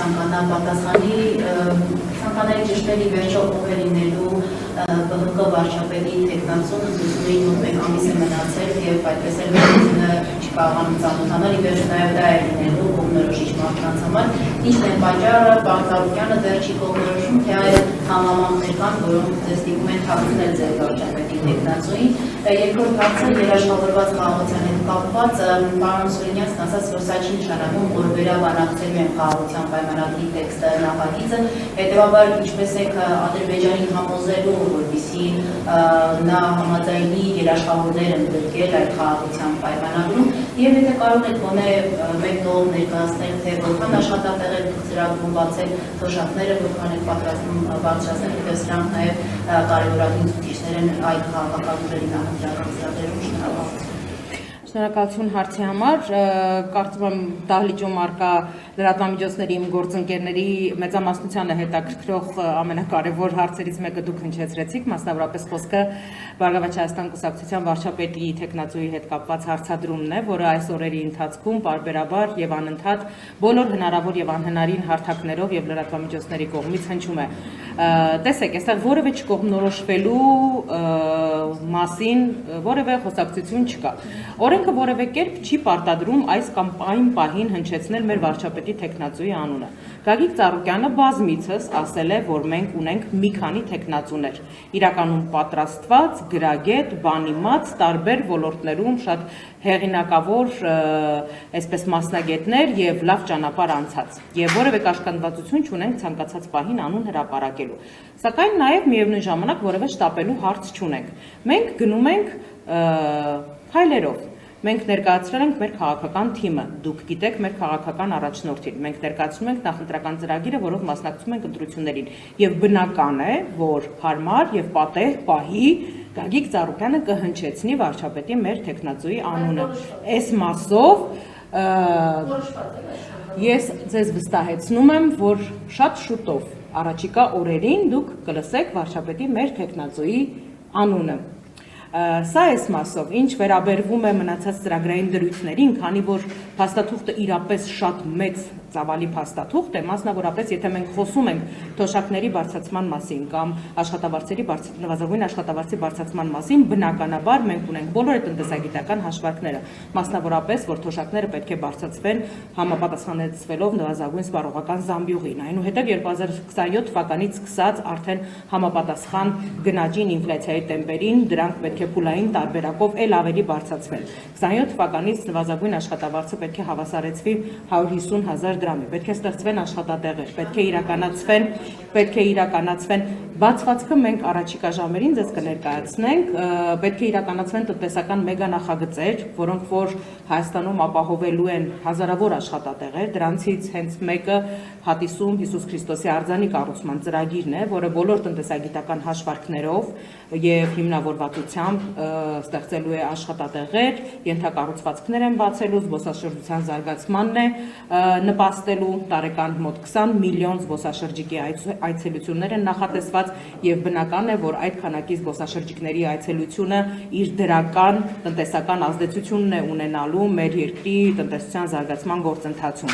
կցանկանա պատասխանի ցանկանալի ճշտերի վերջը ով է լինելու ԲՀԿ վարչապետի թեկնածուն զուսուի մեկ ամիս է մնացել եւ այդպես էլ չկարողանում ծանոթանալ ի վերջո նաեւ դա է լինելու կողմնորոշիչ մարդկանց համար ինչն է պատճառը Պարտարոկյանը դեռ չի կողմնորոշում թե այլ համամանքներ կան որոնք ձեզ ստիպում են թաքցնել ձեր վարչապետի թեկնածուին երկրորդ հարցը երաշխավորված խաղաղության հետ կապված պարոն Սուրենյանցն ասաց որ սա չի նշանակում որ վերաբանակցելու են խաղաղության պայմանագրի տեքստը նախագիծը հետեւաբար ինչպես եք Ադրբեջանին համոզելու որպեսզի նա համաձայնի երաշխավորներ ընդգրկել այդ խաղաղության պայմանագրում եւ եթե կարող եք գոնե մեկ տող ներկայացնել թե որքան աշխատատեղ եք ծրագրում բացել թոշակները որքան եք պատրաստվում բարձրացնել հետո սրանք նաեւ կարևորագույն ցուցիչներ են այդ խաղաղապահների նախընտրական ծրագրերում շնորհակալություն Շնորհակալություն հարցի համար, կարծում եմ դահլիճում արկա լրատվամիջոցների իմ գործընկերների մեծամասնությանը հետաքրքրող ամենակարևոր հարցերից մեկը դուք հնչեցրեցիք, մասնավորապես խոսքը Բարգավաճ Հայաստան կուսակցության վարչապետի թեկնածուի հետ կապված հարցադրումն է, որը այս օրերի ընթացքում պարբերաբար եւ անընդհատ բոլոր հնարավոր եւ անհնարին հարթակներով եւ լրատվամիջոցների կողմից հնչում է։ Տեսեք, այստեղ որևէ չկողմնորոշվելու մասին որևէ խոսակցություն չկա։ Օրենքը որևէ կերպ չի պարտադրում այս կամ այն պահին հնչեցնել մեր վարչապետի թեկնածուի անունը։ Գագիկ Ծառուկյանը բազմիցս ասել է, որ մենք ունենք մի քանի թեկնածուներ, իրականում պատրաստված, գրագետ, բանիմաց, տարբեր ոլորտներում շատ հեղինակավոր այսպես մասնագետներ եւ լավ ճանապարհ անցած եւ որևէ կաշկանդվածություն չունենք ցանկացած պահին անուն հրապարակելու։ Սակայն նաեւ միևնույն ժամանակ որևէ շտապելու հարց չունենք։ Մենք գնում ենք քայլերով Մենք ներկայացրել ենք մեր քաղաքական թիմը, դուք գիտեք մեր քաղաքական առաջնորդին, մենք ներկայացնում ենք նախընտրական ծրագիրը, որով մասնակցում ենք ընտրություններին, եւ բնական է, որ հարմար եւ պատեհ պահի Գագիկ Ծառուկյանը կհնչեցնի վարչապետի մեր թեկնածուի անունը։ Այս մասով ես ձեզ վստահեցնում եմ, որ շատ շուտով առաջիկա օրերին դուք կլսեք վարչապետի մեր թեկնածուի անունը։ Սա այս մասով, ինչ վերաբերվում է մնացած ծրագրային դրույթներին, քանի որ փաստաթուղթը իրապես շատ մեծ ծավալի փաստաթուղթ է, մասնավորապես եթե մենք խոսում ենք թոշակների բարձրացման մասին կամ նվազագույն աշխատավարձի բարձրացման մասին, բնականաբար մենք ունենք բոլոր տնտեսագիտական հաշվարկները, մասնավորապես, որ թոշակները պետք է բարձրացվեն համապատասխանեցվելով նվազագույն սպառողական զամբյուղին, այնուհետև 2027 թվականից սկսած արդեն համապատասխան գնաճին ինֆլյացիայի տեմպերին դրանք պետք է փուլային տարբերակով էլ ավելի բարձրացվեն։ 27 թվականից նվազագույն աշխատավարձը պետք է հավասարեցվի 150,000 դրամի, պետք է ստեղծվեն աշխատատեղեր, պետք է իրականացվեն բացվածքը մենք առաջիկա ժամերին ձեզ կներկայացնենք, պետք է իրականացվեն տնտեսական մեգա նախագծեր, որոնք որ Հայաստանում ապահովելու են հազարավոր աշխատատեղեր, դրանցից հենց մեկը Հատիսում Հիսուս Քրիստոսի արձանի կառուցման ծրագիրն է, որը բոլոր տնտեսագիտական հաշվարկներով եւ հիմնավորվածությամբ ստեղծելու է աշխատատեղեր, ենթակառուցվածքներ են բացելու, զբոսաշրջության զարգացմանն է նպաստելու, տարեկան մոտ 20 միլիոն զբոսաշրջիկի այցելություններ են նախատեսված եւ բնական է, որ այդ քանակի զբոսաշրջիկների այցելությունը իր դրական տնտեսական ազդեցությունն է ունենալու մեր երկրի տնտեսության զարգացման գործընթացում։